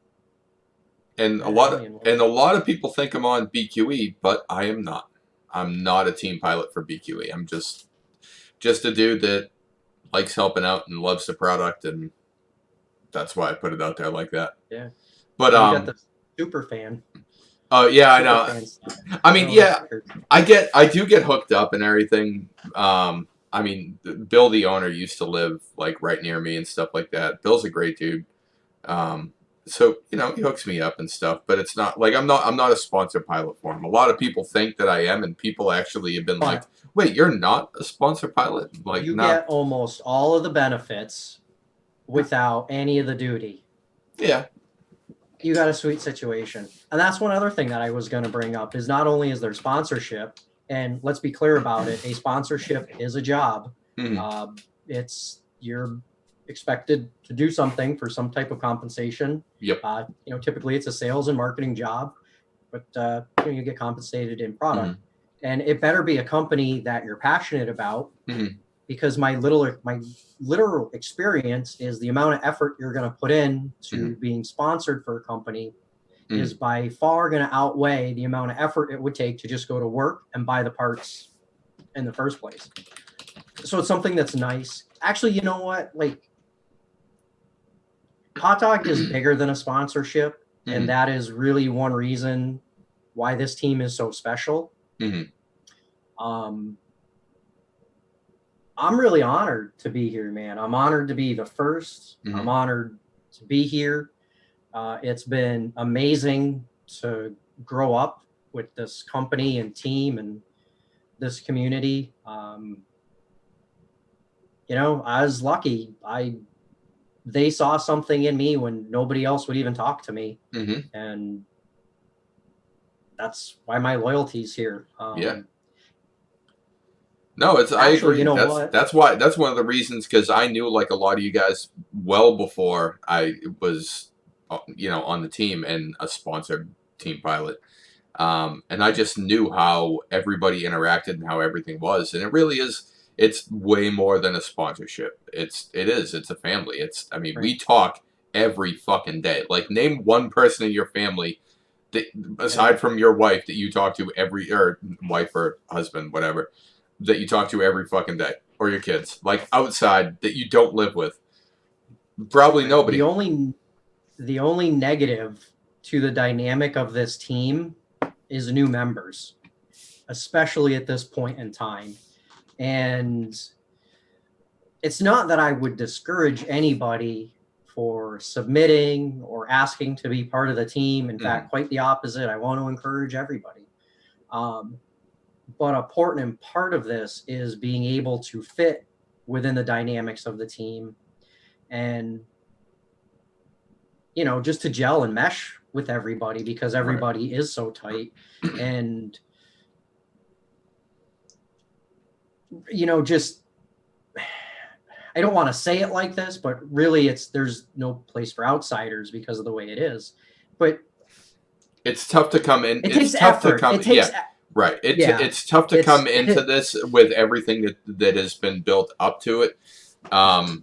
And a lot of people think I'm on BQE, but I am not. I'm not a team pilot for BQE. I'm just a dude that likes helping out and loves the product, and that's why I put it out there like that. Yeah. But you got the super fan. Oh yeah, I know. I mean, yeah, I do get hooked up and everything. I mean, Bill, the owner, used to live like right near me and stuff like that. Bill's a great dude. So he hooks me up and stuff, but it's not like I'm not a sponsored pilot for him. A lot of people think that I am, and people actually have been like, "Wait, you're not a sponsored pilot?" Like you get almost all of the benefits without any of the duty. Yeah. You got a sweet situation. And that's one other thing that I was going to bring up is not only is there sponsorship, and let's be clear about it, a sponsorship is a job. You're expected to do something for some type of compensation. Yep. Typically it's a sales and marketing job, but you get compensated in product. And it better be a company that you're passionate about, because my literal experience is the amount of effort you're going to put in to being sponsored for a company is by far going to outweigh the amount of effort it would take to just go to work and buy the parts in the first place. So it's something that's nice. Actually, you know what? Like, Hot Dog is bigger than a sponsorship, and that is really one reason why this team is so special. I'm really honored to be here, man. I'm honored to be the first. I'm honored to be here. It's been amazing to grow up with this company and team and this community. I was lucky. They saw something in me when nobody else would even talk to me. And that's why my loyalty's here. Yeah. No, I agree. That's why. That's one of the reasons, because I knew like a lot of you guys well before I was, on the team and a sponsored team pilot. And I just knew how everybody interacted and how everything was. And it really is. It's way more than a sponsorship. It's a family. We talk every fucking day. Like, name one person in your family that, aside from your wife, that you talk to or wife or husband, whatever, that you talk to every fucking day, or your kids, like outside, that you don't live with. Probably nobody. The only negative to the dynamic of this team is new members, especially at this point in time. And it's not that I would discourage anybody for submitting or asking to be part of the team. In fact, quite the opposite. I want to encourage everybody. But a important part of this is being able to fit within the dynamics of the team and, just to gel and mesh with everybody, because everybody is so tight. And, I don't want to say it like this, but really there's no place for outsiders because of the way it is. But it's tough to come in. It takes effort. Right. It's tough to come into this with everything that has been built up to it. I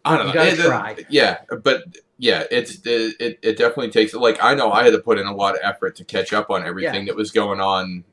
don't know. You gotta try. Yeah, but yeah, it definitely takes. Like, I know I had to put in a lot of effort to catch up on everything that was going on.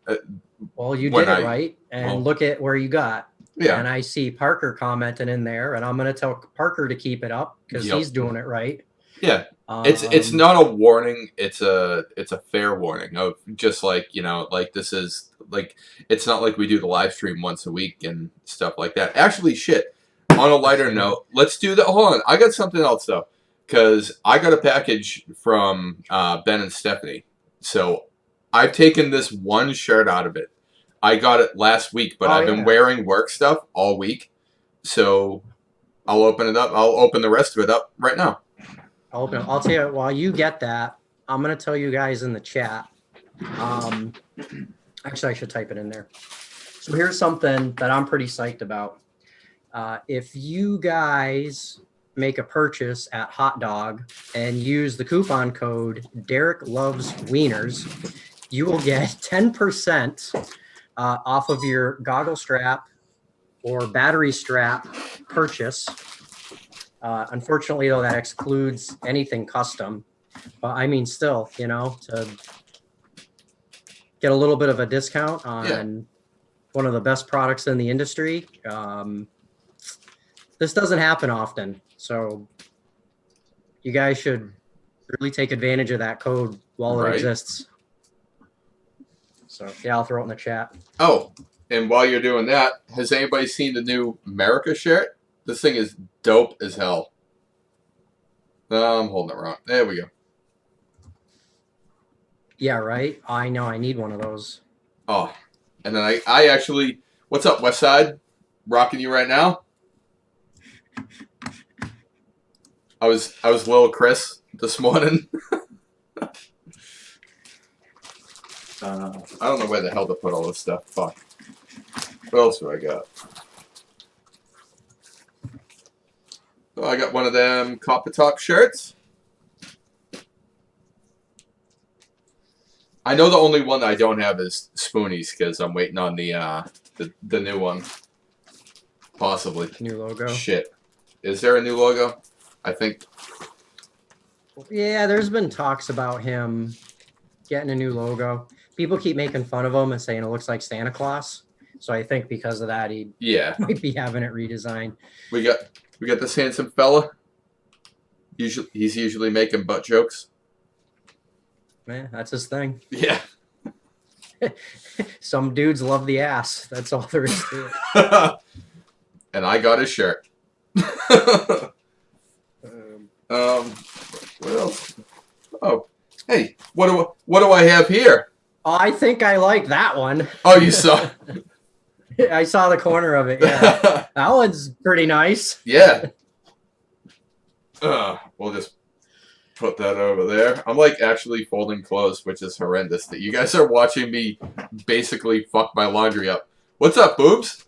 Well, you did it right, and look at where you got. Yeah. And I see Parker commenting in there, and I'm going to tell Parker to keep it up because he's doing it right. Yeah. It's not a warning. It's a fair warning of just like, like, this is like it's not like we do the live stream once a week and stuff like that. Actually, shit. On a lighter note, let's do the. Hold on, I got something else though, because I got a package from Ben and Stephanie. So I've taken this one shirt out of it. I got it last week, but I've been wearing work stuff all week. So I'll open it up. I'll open the rest of it up right now. I'll tell you, while you get that, I'm going to tell you guys in the chat. Actually, I should type it in there. So here's something that I'm pretty psyched about. If you guys make a purchase at Hot Dog and use the coupon code Derek Loves Wieners, you will get 10% off of your goggle strap or battery strap purchase. Unfortunately, though, that excludes anything custom. But I mean, still, you know, to get a little bit of a discount on one of the best products in the industry. This doesn't happen often. So you guys should really take advantage of that code while it exists. So, yeah, I'll throw it in the chat. Oh, and while you're doing that, has anybody seen the new America shirt? This thing is dope as hell. I'm holding it wrong. There we go. Yeah, right? I know. I need one of those. Oh, and then I actually... What's up, Westside? Rocking you right now? I was little Chris this morning. I don't know where the hell to put all this stuff. Fuck. What else do I got? Oh, I got one of them copper top shirts. I know the only one I don't have is Spoonies because I'm waiting on the new one. Possibly. New logo. Shit. Is there a new logo? I think. Yeah, there's been talks about him getting a new logo. People keep making fun of him and saying it looks like Santa Claus. So I think because of that, he might be having it redesigned. We got this handsome fella. He's usually making butt jokes. Man, that's his thing. Yeah. Some dudes love the ass. That's all there is to it. And I got his shirt. What else? Oh, hey, what do I have here? Oh, I think I like that one. Oh, you saw? I saw the corner of it. Yeah, that one's pretty nice. Yeah. We'll just put that over there. I'm like actually folding clothes, which is horrendous. That you guys are watching me basically fuck my laundry up. What's up, boobs?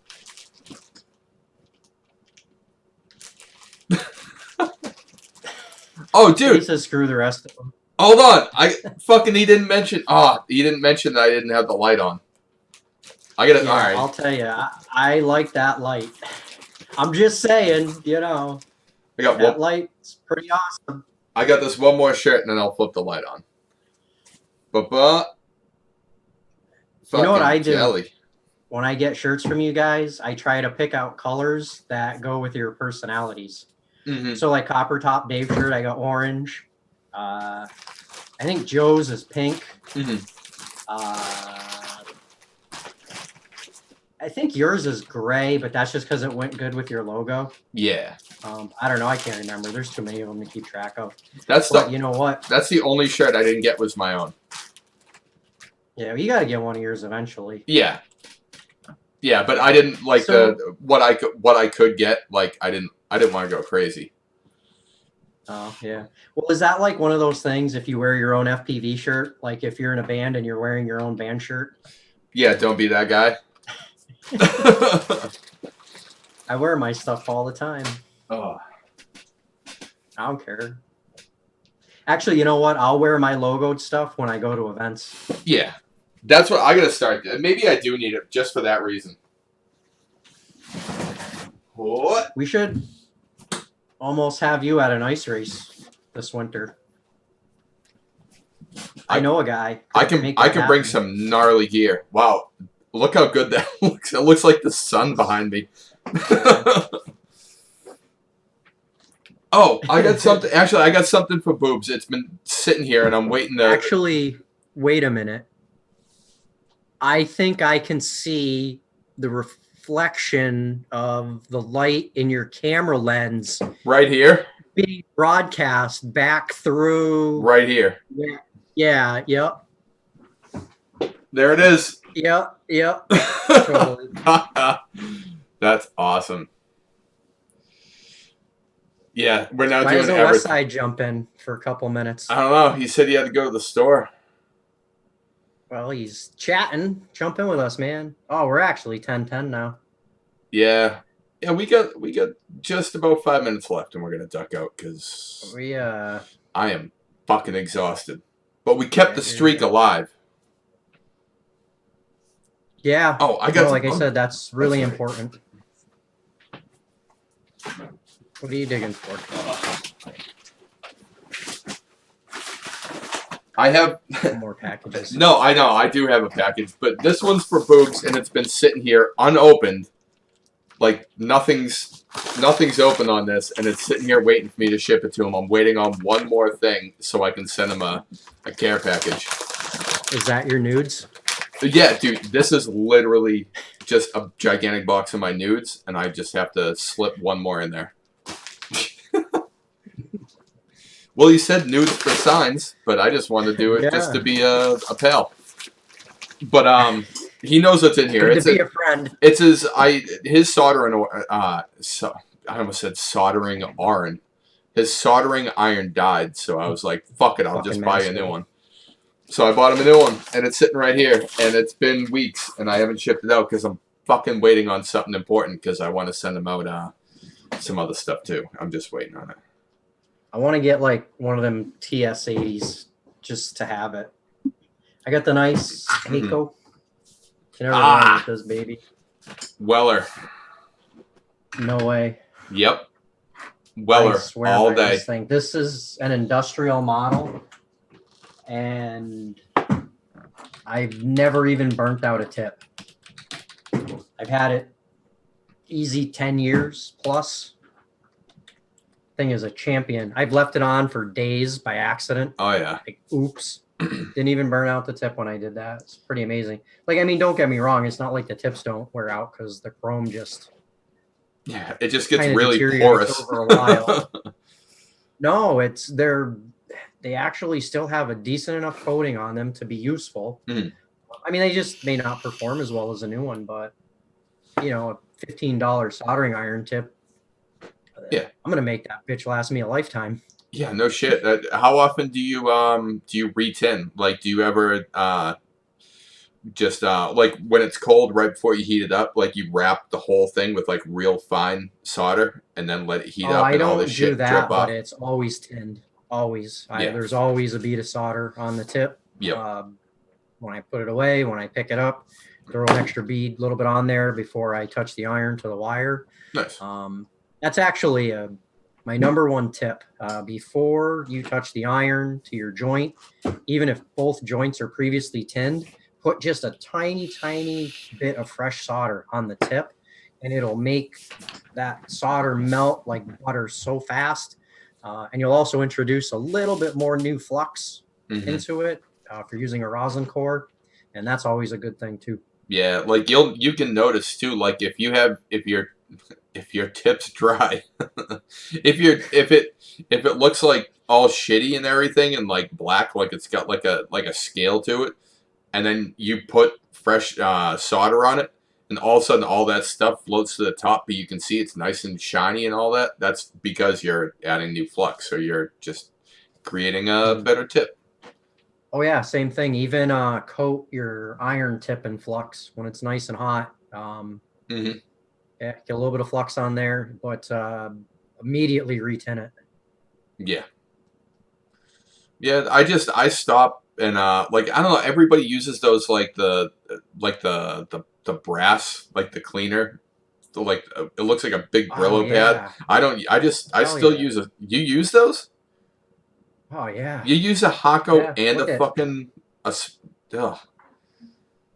Oh, dude. He says screw the rest of them. Hold on. He didn't mention. He didn't mention that I didn't have the light on. I got it. Yeah, all right. I'll tell you, I like that light. I'm just saying, you know, that light's pretty awesome. I got this one more shirt, and then I'll flip the light on. You know what I do? Jelly. When I get shirts from you guys, I try to pick out colors that go with your personalities. Mm-hmm. So like Copper Top Dave shirt, I got orange. I think Joe's is pink. Mm-hmm. I think yours is gray, but that's just because it went good with your logo. Yeah. I don't know. I can't remember. There's too many of them to keep track of. You know what? That's the only shirt I didn't get was my own. Yeah, you got to get one of yours eventually. Yeah. Yeah, but I didn't like what I could get. Like I didn't want to go crazy. Oh yeah. Well, is that like one of those things? If you wear your own FPV shirt, like if you're in a band and you're wearing your own band shirt. Yeah, don't be that guy. I wear my stuff all the time. Oh. I don't care. Actually, you know what? I'll wear my logoed stuff when I go to events. Yeah. That's what I gotta start. Maybe I do need it just for that reason. What? We should almost have you at an ice race this winter. I know a guy. I can bring some gnarly gear. Wow. Look how good that looks. It looks like the sun behind me. Oh, I got something. Actually, I got something for boobs. It's been sitting here, and I'm waiting to... Actually, wait a minute. I think I can see the reflection of the light in your camera lens Right here. being broadcast back through. Right here. Yeah. Yep. There it is. Yep. Yep. Totally. That's awesome. Yeah, we're now Why doing doesn't everything. Westside jump in for a couple minutes? I don't know. He said he had to go to the store. Well, he's chatting. Jump in with us, man. Oh, we're actually 10:10 now. Yeah. Yeah, we got just about 5 minutes left, and we're gonna duck out because I am fucking exhausted. But we kept the streak alive. Yeah. Oh, I got. No, like I said, that's really important. What are you digging for? I have more packages. No, I know. I do have a package, but this one's for Boogs, and it's been sitting here unopened. Like nothing's open on this, and it's sitting here waiting for me to ship it to him. I'm waiting on one more thing so I can send him a care package. Is that your nudes? Yeah, dude, this is literally just a gigantic box of my nudes, and I just have to slip one more in there. Well, you said nudes for signs, but I just wanted to do it just to be a pal. But he knows what's in here. Good to be a friend. It's his soldering I almost said soldering iron. His soldering iron died, so I was like, fuck it, I'll just buy a new one. So I bought him a new one, and it's sitting right here, and it's been weeks, and I haven't shipped it out because I'm fucking waiting on something important because I want to send him out some other stuff too. I'm just waiting on it. I want to get like one of them TS80s just to have it. I got the nice Heiko. You never wrong with this baby. Weller. No way. Yep. Weller all day. This thing. This is an industrial model, and I've never even burnt out a tip. I've had it easy 10 years plus. Thing is a champion. I've left it on for days by accident. Oh yeah. Like, oops. Didn't even burn out the tip when I did that. It's pretty amazing. Like, I mean, don't get me wrong. It's not like the tips don't wear out because the chrome just... Yeah, it just gets really porous. Over a while. No, they actually still have a decent enough coating on them to be useful. Mm. I mean, they just may not perform as well as a new one, but, you know, a $15 soldering iron tip, yeah, I'm gonna make that bitch last me a lifetime. Yeah, no shit. How often do you re-tin? Like, do you ever just like when it's cold right before you heat it up, like you wrap the whole thing with like real fine solder and then let it heat up and all this shit drip off? I don't do that, but it's always tinned. Always. Yeah. There's always a bead of solder on the tip. Yep. When I put it away, when I pick it up, throw an extra bead, a little bit on there before I touch the iron to the wire. Nice. That's actually my number one tip. Before you touch the iron to your joint, even if both joints are previously tinned, put just a tiny, tiny bit of fresh solder on the tip, and it'll make that solder melt like butter so fast. And you'll also introduce a little bit more new flux into it for using a rosin core, and that's always a good thing too. Yeah, like you can notice too, like if your tip's dry, if it looks like all shitty and everything and like black, like it's got like a scale to it, and then you put fresh solder on it, and all of a sudden all that stuff floats to the top, but you can see it's nice and shiny and all that. That's because you're adding new flux, or you're just creating a better tip. Oh yeah, same thing. Even coat your iron tip in flux when it's nice and hot. Yeah, get a little bit of flux on there, but immediately retin it. Yeah. Yeah, I stop and like I don't know, everybody uses those like the brass, like the cleaner. Like it looks like a big Brillo pad. I still use you use those? Oh yeah. You use a Hako and a fucking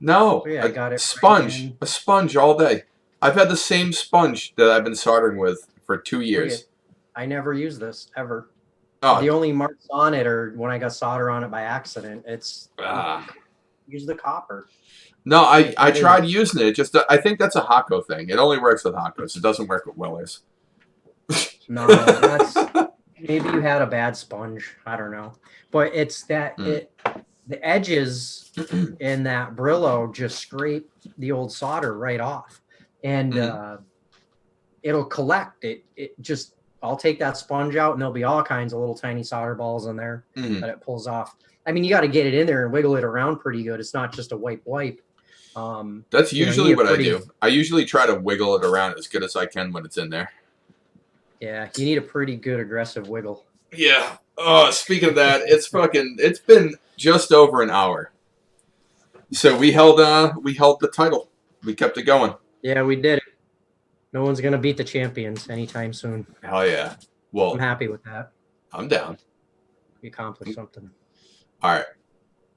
No, I got it sponge. Right, a sponge all day. I've had the same sponge that I've been soldering with for 2 years. I never use this ever. Oh. The only marks on it are when I got solder on it by accident. It's use the copper. No, I That is- tried using it. Just I think that's a Hako thing. It only works with Hakos. It doesn't work with Willers. No, that's maybe you had a bad sponge. I don't know, but it's that the edges in that Brillo just scrape the old solder right off, and it'll collect. It just I'll take that sponge out, and there'll be all kinds of little tiny solder balls in there that it pulls off. I mean, you got to get it in there and wiggle it around pretty good. It's not just a wipe. That's usually what I pretty- do. I usually try to wiggle it around as good as I can when it's in there. Yeah, you need a pretty good aggressive wiggle. Yeah. Oh, speaking of that, it's been just over an hour. So we held the title. We kept it going. Yeah, we did it. No one's gonna beat the champions anytime soon. Hell yeah. Well, I'm happy with that. I'm down. We accomplished something. All right.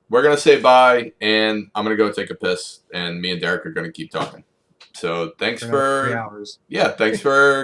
We're going to say bye, and I'm going to go take a piss, and me and Derek are going to keep talking. So thanks For another 3 for hours. thanks for